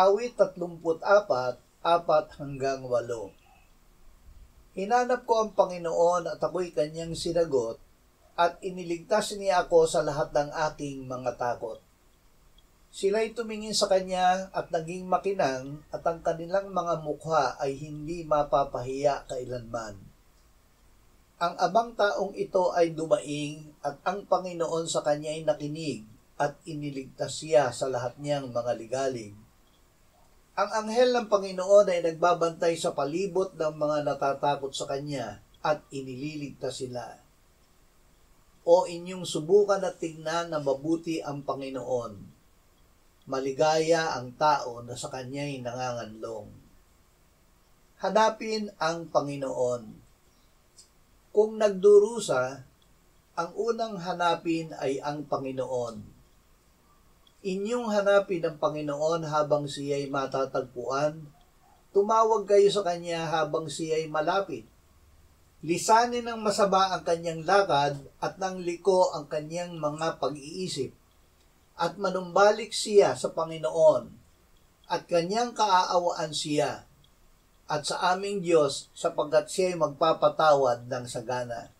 Awit 34:4-8. Hinanap ko ang Panginoon at ako'y kanyang sinagot, at iniligtas niya ako sa lahat ng aking mga takot. Sila'y tumingin sa kanya at naging makinang, at ang kanilang mga mukha ay hindi mapapahiya kailanman. Ang abang taong ito ay dumaing, at ang Panginoon sa kanya'y nakinig, at iniligtas siya sa lahat niyang mga ligalig. Ang anghel ng Panginoon ay nagbabantay sa palibot ng mga natatakot sa kanya, at inililigtas sila. O inyong subukan at tingnan na mabuti ang Panginoon. Maligaya ang tao na sa kanya'y nanganganlong. Hanapin ang Panginoon. Kung nagdurusa, ang unang hanapin ay ang Panginoon. Inyong hanapin ang Panginoon habang siya'y matatagpuan. Tumawag kayo sa kanya habang siya'y malapit. Lisanin ng masama ang kanyang lakad at ng liko ang kanyang mga pag-iisip. At manumbalik siya sa Panginoon at kanyang kaaawaan siya at sa aming Diyos sapagkat siya'y magpapatawad ng sagana.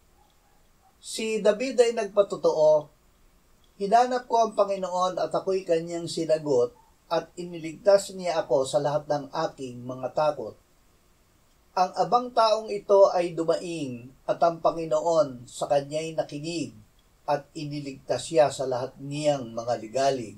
Si David ay nagpatotoo, hinanap ko ang Panginoon at ako'y kanyang sinagot at iniligtas niya ako sa lahat ng aking mga takot. Ang abang taong ito ay dumaing at ang Panginoon sa kanya'y nakinig at iniligtas siya sa lahat niyang mga ligalig.